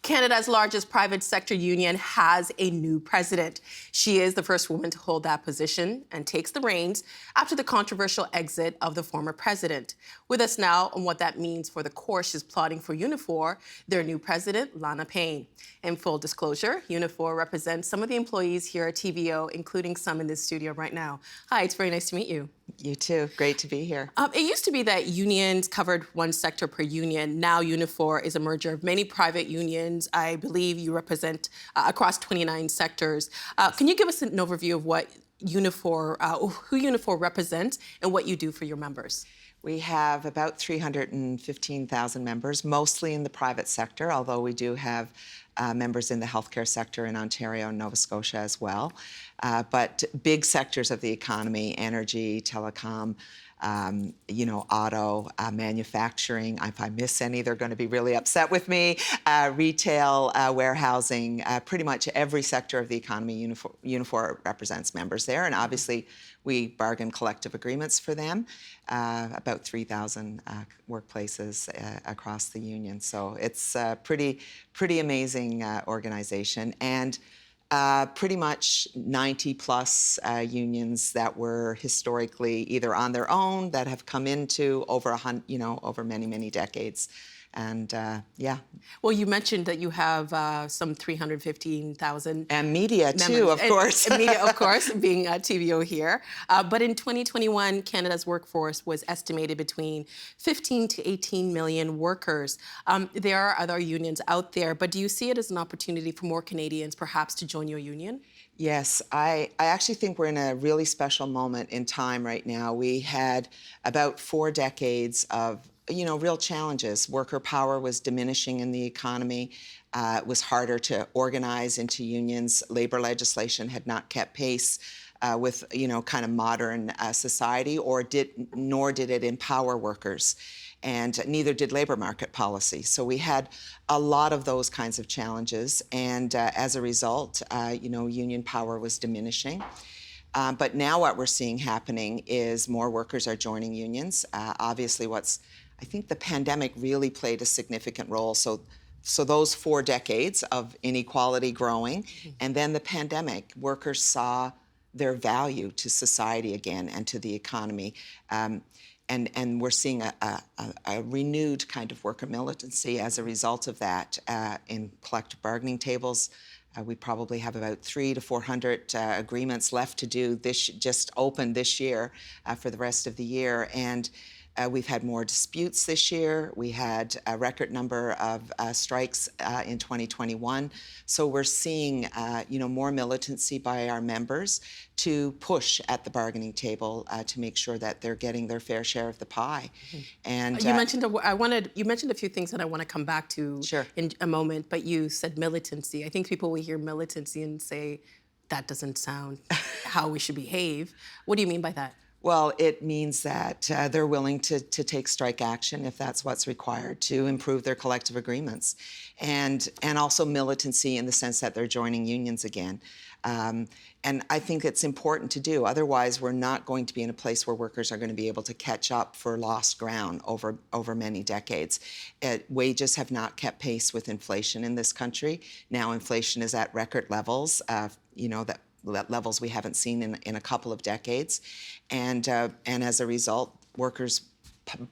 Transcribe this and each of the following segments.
Canada's largest private sector union has a new president. She is the first woman to hold that position and takes the reins after the controversial exit of the former president. With us now on what that means for the course she's plotting for Unifor, their new president, Lana Payne. In full disclosure, Unifor represents some of the employees here at TVO, including some in this studio right now. Hi, it's very nice to meet you. You too. Great to be here. It used to be that unions covered one sector per union. Now Unifor is a merger of many private unions. I believe you represent across 29 sectors. Can you give us an overview of what Unifor, who Unifor represents and what you do for your members? We have about 315,000 members, mostly in the private sector, although we do have members in the healthcare sector in Ontario and Nova Scotia as well. But big sectors of the economy, energy, telecom, auto, manufacturing. If I miss any, they're going to be really upset with me. Retail, warehousing, pretty much every sector of the economy, Unifor represents members there. And obviously, we bargain collective agreements for them, about 3,000 workplaces across the union. So it's a pretty amazing organization. And pretty much 90 plus unions that were historically either on their own that have come into over over many decades. And yeah. Well, you mentioned that you have some 315,000. And media too, of course. And media, of course, being TVO here. But in 2021, Canada's workforce was estimated between 15 to 18 million workers. There are other unions out there, but do you see it as an opportunity for more Canadians perhaps to join your union? Yes, I actually think we're in a really special moment in time right now. We had about 4 decades of real challenges. Worker power was diminishing in the economy. It was harder to organize into unions. Labor legislation had not kept pace with, kind of modern society, nor did it empower workers. And neither did labor market policy. So we had a lot of those kinds of challenges. And as a result, union power was diminishing. But now what we're seeing happening is more workers are joining unions. Obviously, I think the pandemic really played a significant role. So those 4 decades of inequality growing, and then the pandemic, workers saw their value to society again and to the economy. And we're seeing a renewed kind of worker militancy as a result of that in collective bargaining tables. We probably have about 300 to 400 agreements left to do. Just opened this year for the rest of the year. And we've had more disputes this year. We had a record number of strikes in 2021. So we're seeing, more militancy by our members to push at the bargaining table to make sure that they're getting their fair share of the pie. And you mentioned a few things that I want to come back to in a moment. But you said militancy. I think people will hear militancy and say that doesn't sound how we should behave. What do you mean by that? Well, it means that they're willing to take strike action if that's what's required to improve their collective agreements. And also militancy in the sense that they're joining unions again. And I think it's important to do. Otherwise, we're not going to be in a place where workers are going to be able to catch up for lost ground over many decades. Wages have not kept pace with inflation in this country. Now inflation is at record levels, levels we haven't seen in a couple of decades. And as a result, workers'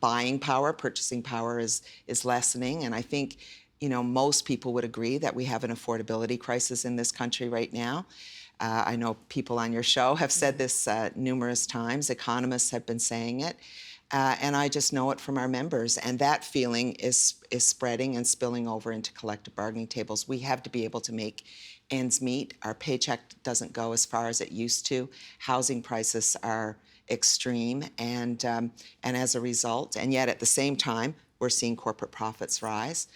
buying power, purchasing power is lessening. And I think, most people would agree that we have an affordability crisis in this country right now. I know people on your show have said this numerous times. Economists have been saying it. And I just know it from our members. And that feeling is spreading and spilling over into collective bargaining tables. We have to be able to make ends meet. Our paycheck doesn't go as far as it used to. Housing prices are extreme. And as a result, and yet at the same time, we're seeing corporate profits rise.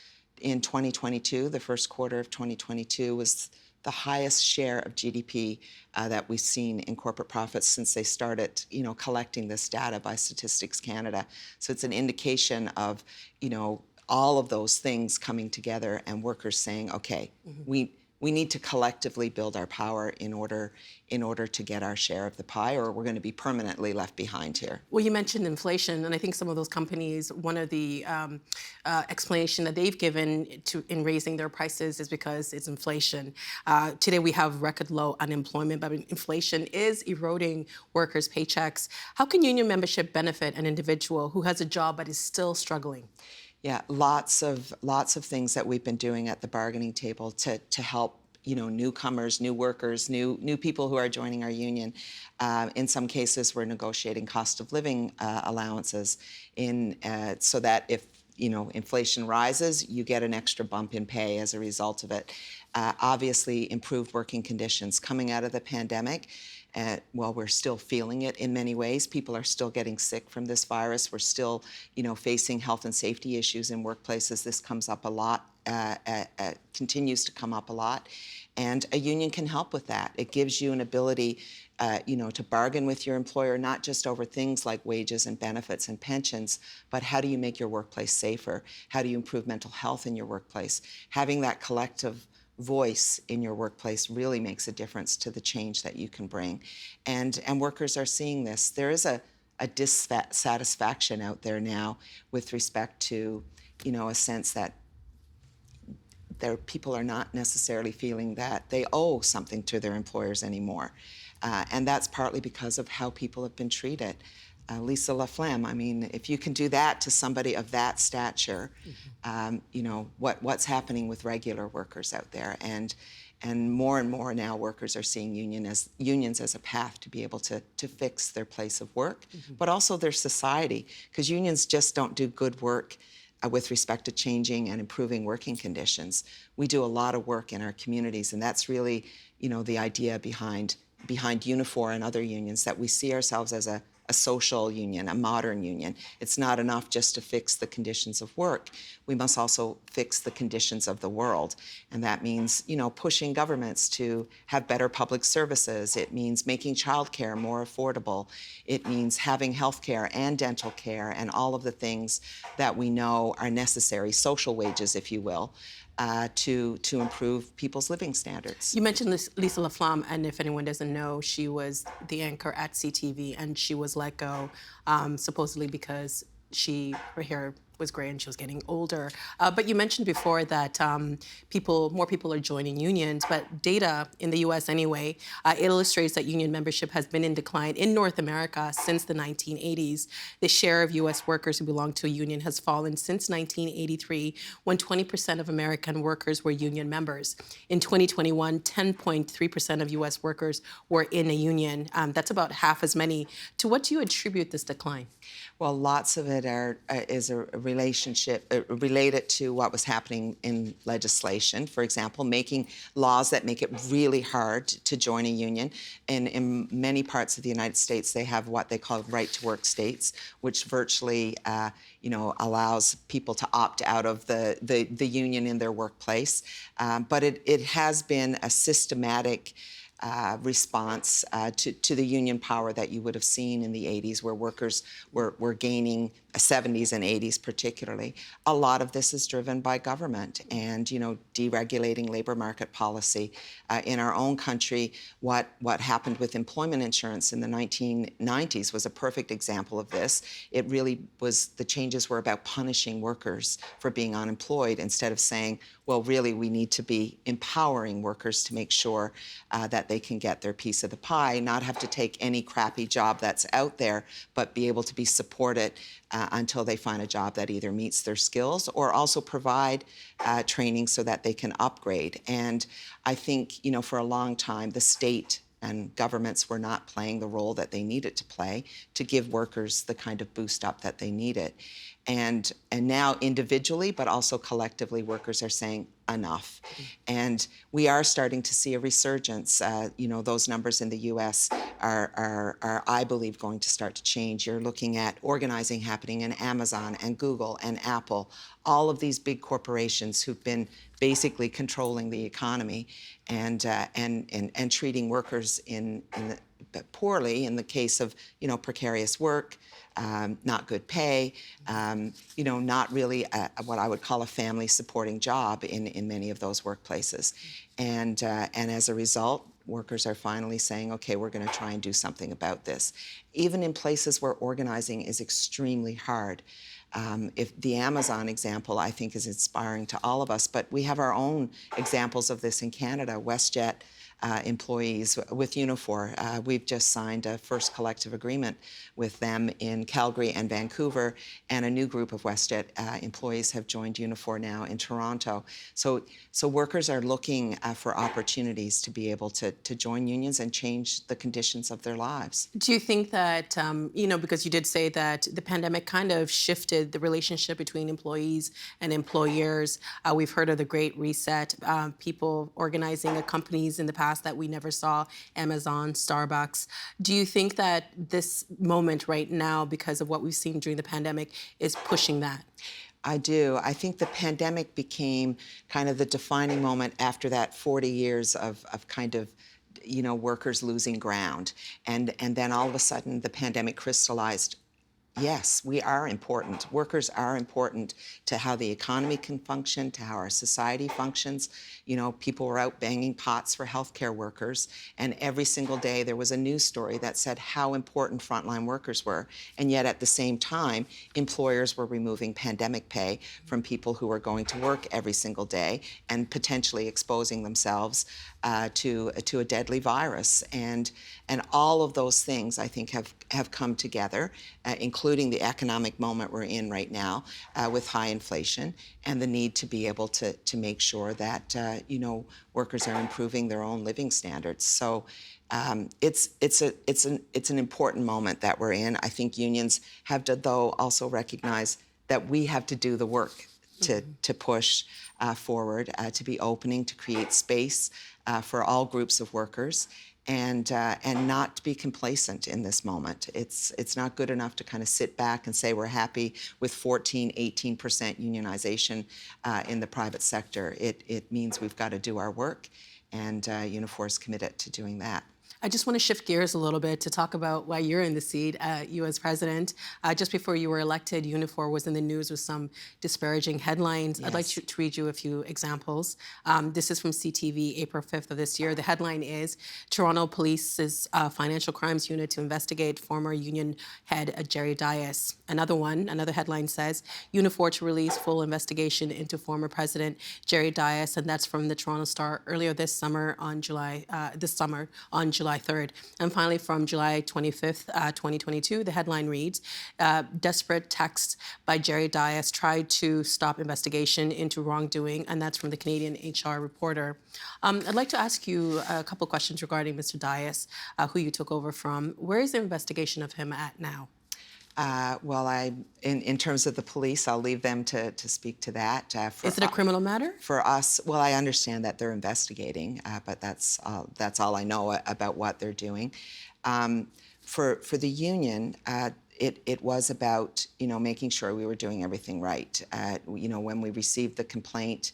In 2022, the first quarter of 2022 was the highest share of GDP that we've seen in corporate profits since they started, collecting this data by Statistics Canada. So it's an indication of, all of those things coming together and workers saying, okay, we we need to collectively build our power in order to get our share of the pie, or we're going to be permanently left behind here. Well, you mentioned inflation, and I think some of those companies, one of the explanation that they've given in raising their prices is because it's inflation. Today we have record low unemployment, but inflation is eroding workers' paychecks. How can union membership benefit an individual who has a job but is still struggling? Yeah, lots of things that we've been doing at the bargaining table to help newcomers, new workers, new people who are joining our union. In some cases, we're negotiating cost of living allowances so that if inflation rises, you get an extra bump in pay as a result of it. Obviously, improved working conditions coming out of the pandemic. Well, we're still feeling it in many ways. People are still getting sick from this virus. We're still, facing health and safety issues in workplaces. This comes up a lot, continues to come up a lot. And a union can help with that. It gives you an ability, to bargain with your employer, not just over things like wages and benefits and pensions, but how do you make your workplace safer? How do you improve mental health in your workplace? Having that collective voice in your workplace really makes a difference to the change that you can bring. And workers are seeing this. There is a dissatisfaction out there now with respect to, a sense that people are not necessarily feeling that they owe something to their employers anymore. And that's partly because of how people have been treated. Lisa LaFlamme, I mean, if you can do that to somebody of that stature, what's happening with regular workers out there? And more now workers are seeing unions as a path to be able to fix their place of work, but also their society, because unions just don't do good work with respect to changing and improving working conditions. We do a lot of work in our communities, and that's really, the idea behind Unifor and other unions, that we see ourselves as a social union, a modern union. It's not enough just to fix the conditions of work. We must also fix the conditions of the world. And that means, pushing governments to have better public services. It means making childcare more affordable. It means having health care and dental care and all of the things that we know are necessary, social wages, if you will, to improve people's living standards. You mentioned Lisa LaFlamme, and if anyone doesn't know, she was the anchor at CTV, and she was let go supposedly because her hair was gray and she was getting older. But you mentioned before that more people are joining unions, but data in the US anyway, illustrates that union membership has been in decline in North America since the 1980s. The share of US workers who belong to a union has fallen since 1983, when 20% of American workers were union members. In 2021, 10.3% of US workers were in a union. That's about half as many. To what do you attribute this decline? Well, lots of it is a relationship related to what was happening in legislation. For example, making laws that make it really hard to join a union. And in many parts of the United States, they have what they call right-to-work states, which virtually, allows people to opt out of the union in their workplace. But it has been a systematic response to the union power that you would have seen in the 80s, where workers were gaining, 70s and 80s particularly. A lot of this is driven by government and, deregulating labor market policy. In our own country, what happened with employment insurance in the 1990s was a perfect example of this. It really was, the changes were about punishing workers for being unemployed instead of saying, well, really, we need to be empowering workers to make sure that they can get their piece of the pie, not have to take any crappy job that's out there, but be able to be supported until they find a job that either meets their skills or also provide training so that they can upgrade. And I think, for a long time, the state and governments were not playing the role that they needed to play to give workers the kind of boost up that they needed. And now individually, but also collectively, workers are saying enough. And we are starting to see a resurgence. Those numbers in the US are, I believe, going to start to change. You're looking at organizing happening in Amazon and Google and Apple, all of these big corporations who've been basically controlling the economy and treating workers poorly in the case of, precarious work, not good pay, not really what I would call a family supporting job in many of those workplaces. And as a result, workers are finally saying, okay, we're going to try and do something about this. Even in places where organizing is extremely hard. If the Amazon example, I think, is inspiring to all of us, but we have our own examples of this in Canada. WestJet employees with Unifor, we've just signed a first collective agreement with them in Calgary and Vancouver, and a new group of WestJet employees have joined Unifor now in Toronto. So workers are looking for opportunities to be able to join unions and change the conditions of their lives. Do you think that, because you did say that the pandemic kind of shifted the relationship between employees and employers? We've heard of the Great Reset, people organizing at companies in the past that we never saw, Amazon, Starbucks. Do you think that this moment right now, because of what we've seen during the pandemic, is pushing that? I do. I think the pandemic became kind of the defining moment after that 40 years of kind of workers losing ground. And then all of a sudden the pandemic crystallized, yes, we are important. Workers are important to how the economy can function, to how our society functions. People were out banging pots for healthcare workers, and every single day there was a news story that said how important frontline workers were. And yet at the same time, employers were removing pandemic pay from people who were going to work every single day and potentially exposing themselves to a deadly virus. And all of those things, I think, have come together, including the economic moment we're in right now with high inflation and the need to be able to make sure that workers are improving their own living standards. So it's an important moment that we're in. I think unions have to, though, also recognize that we have to do the work to push forward, to be opening, to create space for all groups of workers, and not to be complacent in this moment. It's not good enough to kind of sit back and say we're happy with 14, 18% unionization in the private sector. It means we've got to do our work, and Unifor is committed to doing that. I just want to shift gears a little bit to talk about why you're in the seat, you as president. Just before you were elected, Unifor was in the news with some disparaging headlines. Yes. I'd like to read you a few examples. This is from CTV, April 5th of this year. The headline is, Toronto Police's Financial Crimes Unit to investigate former union head Jerry Dias. Another headline says, Unifor to release full investigation into former president Jerry Dias, and that's from the Toronto Star earlier this summer on July 3rd. And finally, from July 25th, 2022, the headline reads, desperate texts by Jerry Dias tried to stop investigation into wrongdoing, and that's from the Canadian HR Reporter. I'd like to ask you a couple questions regarding Mr. Dias, who you took over from. Where is the investigation of him at now? Well, in terms of the police, I'll leave them to speak to that. Is it a criminal matter? For us, well, I understand that they're investigating, but that's all I know about what they're doing. For the union, it was about making sure we were doing everything right. When we received the complaint,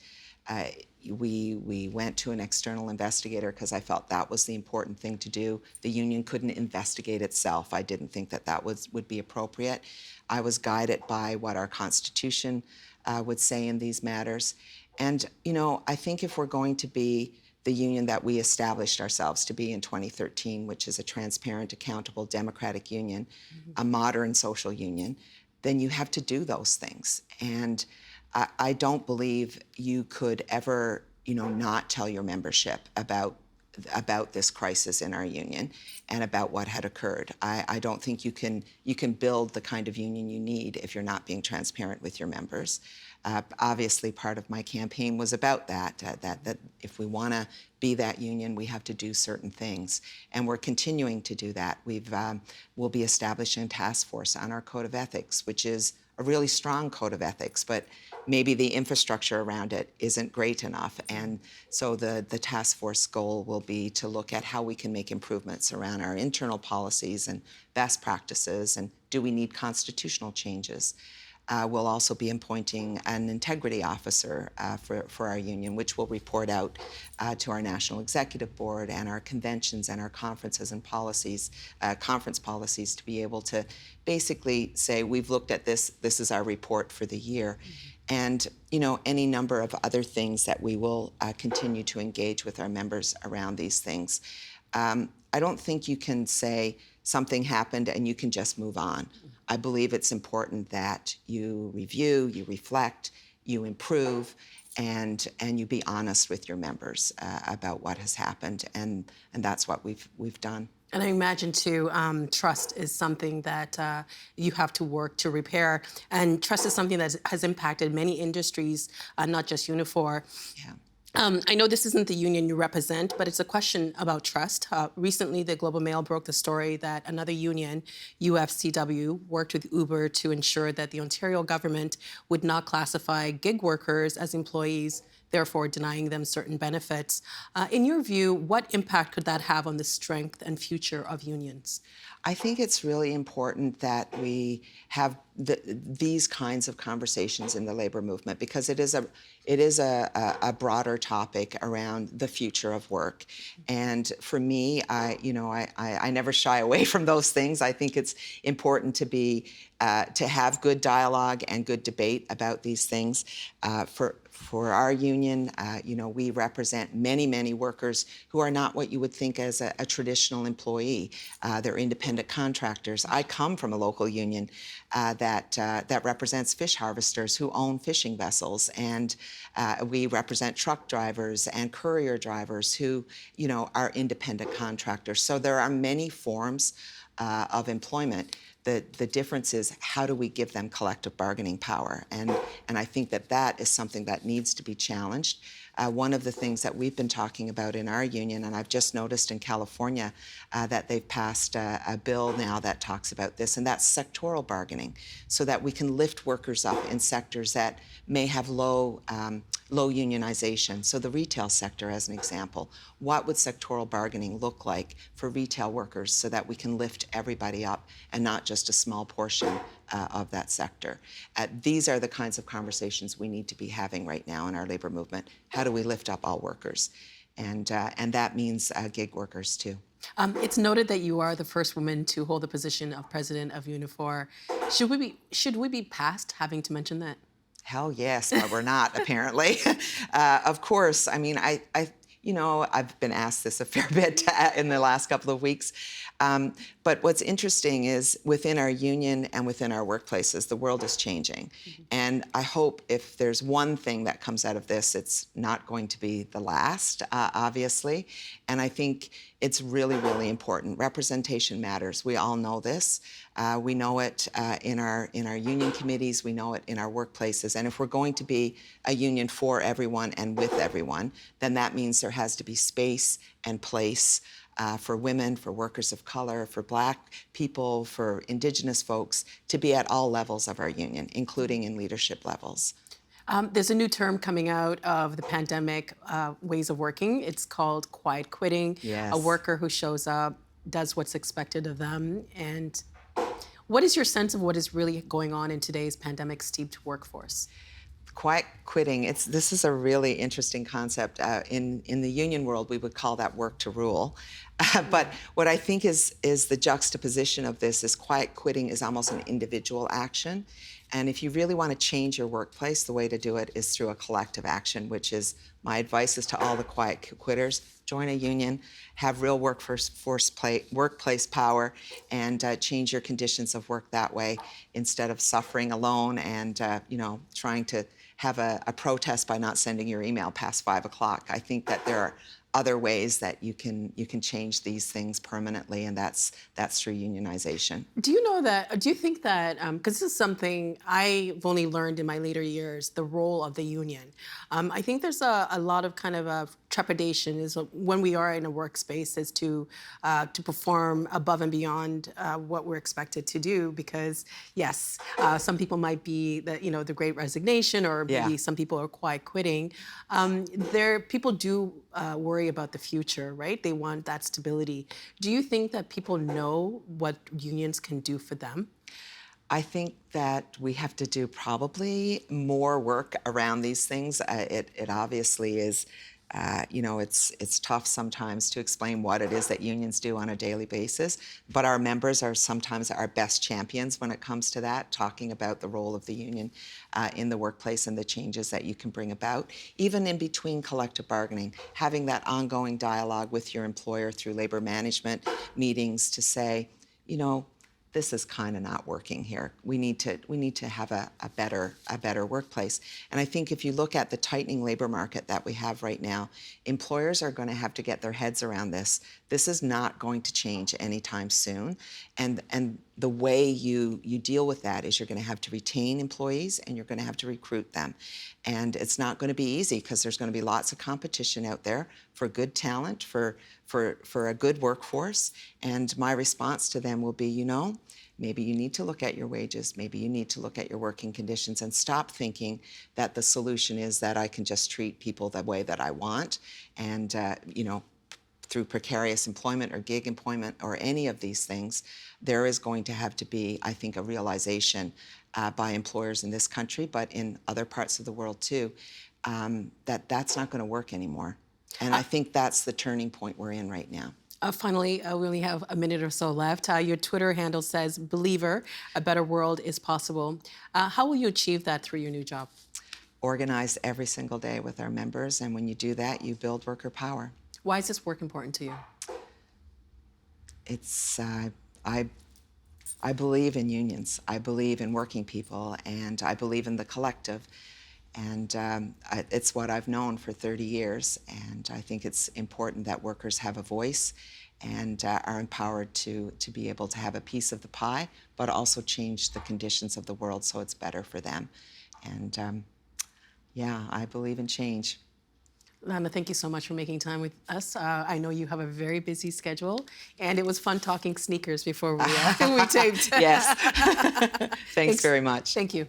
we went to an external investigator because I felt that was the important thing to do. The union couldn't investigate itself. I didn't think that would be appropriate. I was guided by what our Constitution would say in these matters. And, I think if we're going to be the union that we established ourselves to be in 2013, which is a transparent, accountable, democratic union, a modern social union, then you have to do those things. And I don't believe you could ever, not tell your membership about this crisis in our union and about what had occurred. I don't think you can build the kind of union you need if you're not being transparent with your members. Obviously, part of my campaign was about that if we want to be that union, we have to do certain things. And we're continuing to do that. We'll be establishing a task force on our code of ethics, which is a really strong code of ethics, but maybe the infrastructure around it isn't great enough. And so the task force goal will be to look at how we can make improvements around our internal policies and best practices, and do we need constitutional changes? we'll also be appointing an integrity officer for our union, which will report out to our National Executive Board and our conventions and our conferences and policies, conference policies, to be able to basically say, we've looked at this, this is our report for the year. And any number of other things that we will continue to engage with our members around these things. I don't think you can say something happened and you can just move on. I believe it's important that you review, you reflect, you improve, and you be honest with your members about what has happened, and that's what we've done. And I imagine, too, trust is something that you have to work to repair. And trust is something that has impacted many industries, not just Unifor. Yeah. I know this isn't the union you represent, but it's a question about trust. Recently, the Globe and Mail broke the story that another union, UFCW, worked with Uber to ensure that the Ontario government would not classify gig workers as employees, therefore denying them certain benefits. In your view, what impact could that have on the strength and future of unions? I think it's really important that we have these kinds of conversations in the labor movement, because it is a broader topic around the future of work. And for me, I never shy away from those things. I think it's important to have good dialogue and good debate about these things. For our union, we represent many workers who are not what you would think as a traditional employee. They're independent contractors. I come from a local union that represents fish harvesters who own fishing vessels, and we represent truck drivers and courier drivers who, are independent contractors. So there are many forms of employment. The difference is, how do we give them collective bargaining power? And I think that is something that needs to be challenged. One of the things that we've been talking about in our union, and I've just noticed in California that they've passed a bill now that talks about this, and that's sectoral bargaining, so that we can lift workers up in sectors that may have low unionization. So the retail sector, as an example, what would sectoral bargaining look like for retail workers so that we can lift everybody up and not just a small portion of that sector? These are the kinds of conversations we need to be having right now in our labor movement. How do we lift up all workers? And that means gig workers too. It's noted that you are the first woman to hold the position of president of Unifor. Should we be past having to mention that? Hell yes, but we're not, apparently. Of course, I mean, I've been asked this a fair bit in the last couple of weeks. But what's interesting is, within our union and within our workplaces, the world is changing. Mm-hmm. And I hope if there's one thing that comes out of this, it's not going to be the last, obviously. And I think it's really important. Representation matters. We all know this. We know it in our union committees. We know it in our workplaces. And if we're going to be a union for everyone and with everyone, then that means there has to be space and place for women, for workers of color, for Black people, for Indigenous folks, to be at all levels of our union, including in leadership levels. There's a new term coming out of the pandemic ways of working. It's called quiet quitting. Yes. A worker who shows up, does what's expected of them. And what is your sense of what is really going on in today's pandemic-steeped workforce? Quiet quitting, this is a really interesting concept. In the union world, we would call that work to rule. But what I think is the juxtaposition of this is, quiet quitting is almost an individual action. And if you really want to change your workplace, the way to do it is through a collective action, which is, my advice is to all the quiet quitters: join a union, have real workplace power, and change your conditions of work that way, instead of suffering alone and trying to have a protest by not sending your email past 5 o'clock. I think that there are other ways that you can change these things permanently, and that's through unionization. Do you think that, because this is something I've only learned in my later years, the role of the union. I think there's a lot of kind of a trepidation is when we are in a workspace is to perform above and beyond what we're expected to do, because yes, some people might be the Great Resignation, or maybe some people are quiet quitting. People do worry about the future, right? They want that stability. Do you think that people know what unions can do for them? I think that we have to do probably more work around these things. It obviously is, it's tough sometimes to explain what it is that unions do on a daily basis, but our members are sometimes our best champions when it comes to that, talking about the role of the union in the workplace and the changes that you can bring about. Even in between collective bargaining, having that ongoing dialogue with your employer through labor management meetings to say, this is kind of not working here. We need to have a better workplace. And I think if you look at the tightening labor market that we have right now, employers are going to have to get their heads around this. This is not going to change anytime soon. And the way you deal with that is you're going to have to retain employees and you're going to have to recruit them. And it's not going to be easy because there's going to be lots of competition out there for good talent, for a good workforce. And my response to them will be, maybe you need to look at your wages, maybe you need to look at your working conditions and stop thinking that the solution is that I can just treat people the way that I want and, through precarious employment or gig employment or any of these things, there is going to have to be, I think, a realization by employers in this country, but in other parts of the world too, that that's not going to work anymore. And I think that's the turning point we're in right now. Finally, we only have a minute or so left. Your Twitter handle says, "Believer, a better world is possible." How will you achieve that through your new job? Organize every single day with our members, and when you do that, you build worker power. Why is this work important to you? It's, I believe in unions. I believe in working people, and I believe in the collective. And it's what I've known for 30 years, and I think it's important that workers have a voice and are empowered to be able to have a piece of the pie, but also change the conditions of the world so it's better for them. And I believe in change. Lana, thank you so much for making time with us. I know you have a very busy schedule, and it was fun talking sneakers before we taped. Yes. Thanks very much. Thank you.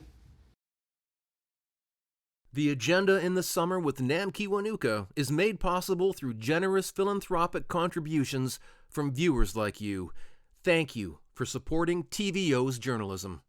The Agenda in the Summer with Nam Kiwanuka is made possible through generous philanthropic contributions from viewers like you. Thank you for supporting TVO's journalism.